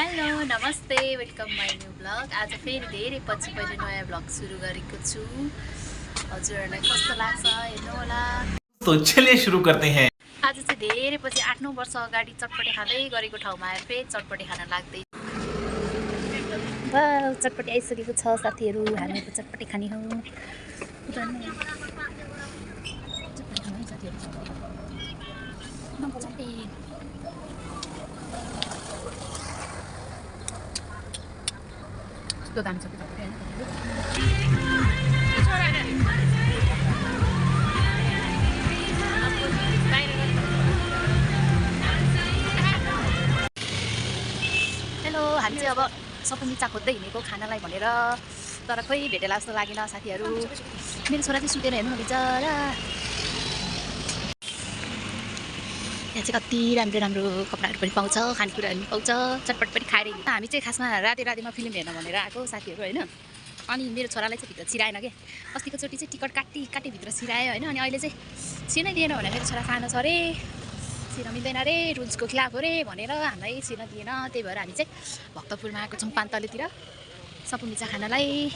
Hello नमस्ते welcome my new blog. आज फेरि धेरै पछि मैले नयाँ ब्लग सुरु गरेको छु। हजुरहरूलाई कस्तो लाग्छ हेर्नु होला। तो चलिए शुरू करते हैं। आज चाहिँ धेरै पछि 8-9 वर्ष अगाडि चटपटे खाँदै गरेको ठाउँमा आएर फेरि चटपटे खान लाग्दै। वाउ चटपटे आइसकेको छ साथीहरू, हामीको चटपटे खाने हो। कस्तो दामी छ चटपटे हैन। हेलो, हामी चाहिँ अब सपमिचा खोज्दै हिँडेको खानालाई भनेर, तर खोइ भेटेला जस्तो लागेन साथीहरू। मेरो छोरा चाहिँ सुतेर हेर्नु बिचरा। यहाँ चाहिँ कति राम्रो राम्रो कपडाहरू पनि पाउँछ, खानेकुराहरू पनि पाउँछ, चटपट पनि खाएर हामी चाहिँ खासमा रातिमा फिल्म हेर्न भनेर आएको साथीहरू होइन। अनि मेरो छोरालाई चाहिँ भित्र छिराएन क्या। अस्तिको चोटि चाहिँ टिकट काटी भित्र छिरायो होइन। अनि अहिले चाहिँ छिर्नै दिएन भने मेरो छोरा सानो छ अरे, छिर्न मिल्दैन अरे, रुल्सको खिलाफ हो अरे भनेर हामीलाई छिर्न दिएन। त्यही भएर हामी चाहिँ भक्तपुरमा आएको छौँ पान्तलेतिर सपमिचा खानालाई।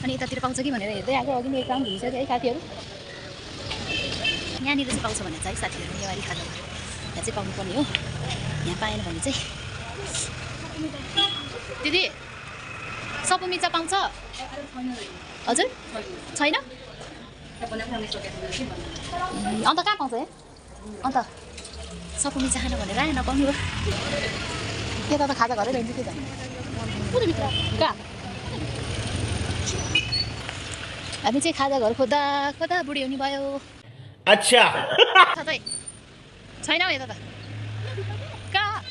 अनि यतातिर पाउँछ कि भनेर हेर्दै आएको। अघि एक राउन्ड भइसक्यो है साथीहरू। यहाँनिर चाहिँ पाउँछ भने चाहिँ साथीहरू नेवारी खाजा यहाँ चाहिँ पाउनुपर्ने हो। यहाँ पाएन भने चाहिँ दिदी सपमिचा पाउँछ हजुर? छैन? अन्त कहाँ पाउँछ है? अन्त सपमिचा खानु भनेर आएन, नपाउने हो। त्यता त खाजा घरै रहन्छ त्यो त। कहाँ हामी चाहिँ खाजा घर खोज्दा खोज्दा बुढी हुने भयो। अच्छा छैन हौ यता त। कहाँ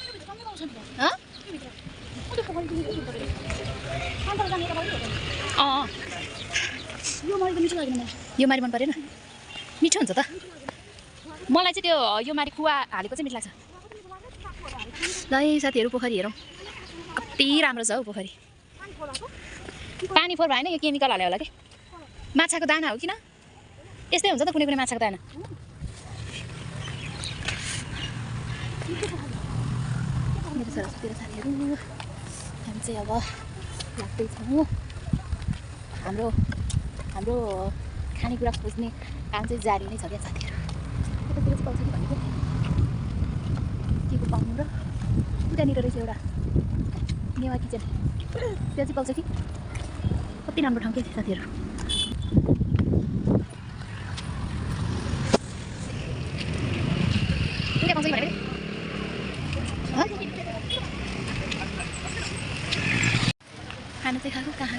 यो मारी मन परेन, मिठो हुन्छ त। मलाई चाहिँ त्यो यो मारी खुवा हालेको चाहिँ मिठो लाग्छ। ल है साथीहरू पोखरी हेरौँ, कति राम्रो छ हौ पोखरी। पानी फोहोर भएन, यो केमिकल हाल्यो होला कि। माछाको दाना हो किन यस्तै हुन्छ त कुनै कुनै माछाको दाना। मेरो छोराछोरी साथीहरू हामी चाहिँ अब लाग्दैछौँ। हाम्रो खानेकुरा खोज्ने काम चाहिँ जारी नै छ क्या साथीहरू। यतातिर चाहिँ पाउँछ कि भनेको के को पाउनु र। उतानिर रहेछ एउटा नेवा किचन, त्यहाँ चाहिँ पाउँछ कि। कति राम्रो ठाउँ के साथीहरू। त्यहाँ पाउँछ कि भनेको खाना चाहिँ खाएको कहाँ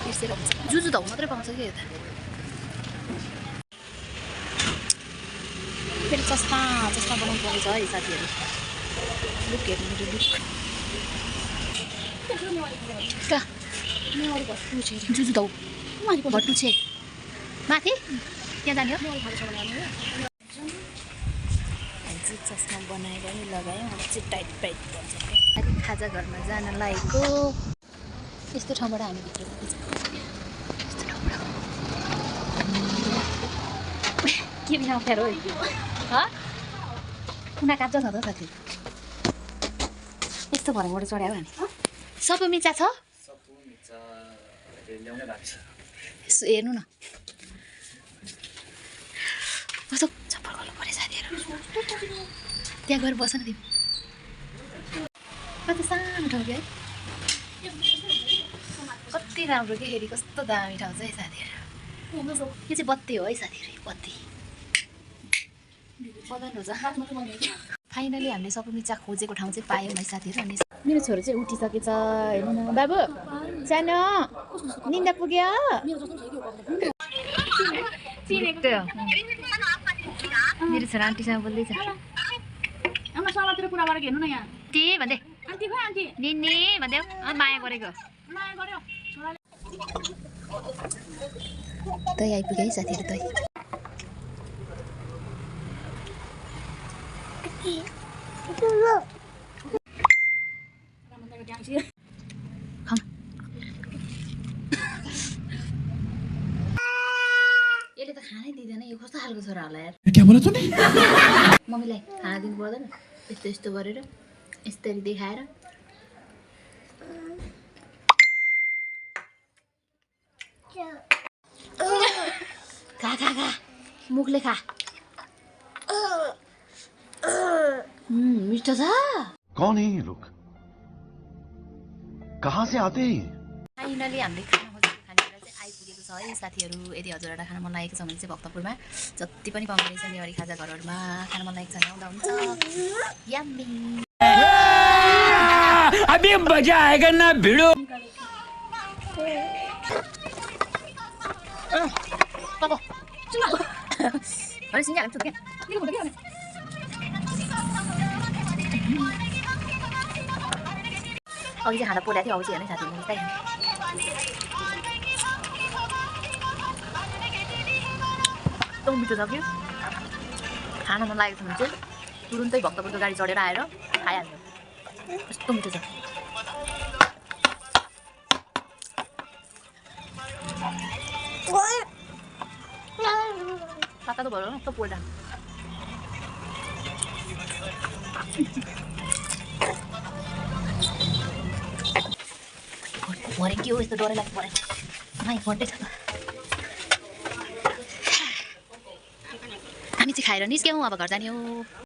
बिर्सेर हुन्छ। जुजु धौ मात्रै पाउँछ कि यता। फेरि चस्मा बनाउनु पर्ने छ है साथीहरू। लुक हेर्नु मेरो लुक। कहाँ जुजु धौ भट्टु छे माथि त्यहाँ जाने हो। चस्मा बनाएर नि लगायौँ, अब चाहिँ टाइट गर्छ। अहिले खाजा घरमा जान लागेको। यस्तो ठाउँबाट हामी भित्र जाँदैछौँ। यस्तो ठाउँबाट के बिना अप्ठ्यारो हो कुना काप्छ छ त साथी। यस्तो भरङबाट चढायो हामी। सपमिचा छ यसो हेर्नु न। कस्तो चप्पल गर्नु पऱ्यो साथीहरू। त्यहाँ गएर बस न तिमी। कति सानो ठाउँ कि है, कति राम्रो के हेरी। कस्तो दामी ठाउँ छ है साथीहरू। यो चाहिँ बत्ती हो है साथीहरू, बत्ती बगान हो। फाइनली हामीले सपमिचा खोजेको ठाउँ चाहिँ पायौँ है साथीहरू। अनि मेरो छोरो चाहिँ उठिसकेछ हेर्नु न। बाबु सानो निन्दा पुग्यो। मेरो छोरा आन्टीसँग बोल्दैछ। के भन्दै निन्नी भन्दै माया गरेको। तै आइपुग्यो है साथीहरू। तै यसले त खानै दिँदैन। यो कस्तो खालको छोरा होला यार। क्या बोला तूने? मम्मीलाई खाना दिनु पर्दैन यस्तो गरेर। यसरी देखाएर खा खा खा मुखले खा मिठो छ कौन है ये लोग कहाँ से आते हैं फाइनली हामीले खाना खोजेको खानेकुरा चाहिँ आइपुगेको छ है साथीहरू। यदि हजुरहरूलाई खाना मन लागेको छ भने चाहिँ भक्तपुरमा जति पनि पाउने रहेछ नेवारी खाजा घरहरूमा खाना मन लागेको छ भने आउँदा हुन्छ। यम्मी अभी मजा आएगा ना भिड़ो। अरे सिंह आलम चुके अघि चाहिँ खाँदा पोलेको थियो अब चाहिँ हेर्ने साथीहरू यस्तै यस्तो मिठो छ कि खाना मन लागेको छ भने चाहिँ तुरुन्तै भक्तपुरको गाडी चढेर आएर खाइहाल्नु यस्तो मिठो छ। पाता त भयो यस्तो पोल्दा भरे के हो यस्तो डरै लाग्नु पऱ्यो माइ घन्टै छ त। हामी चाहिँ खाएर निस्क्यौँ अब घर जाने हो।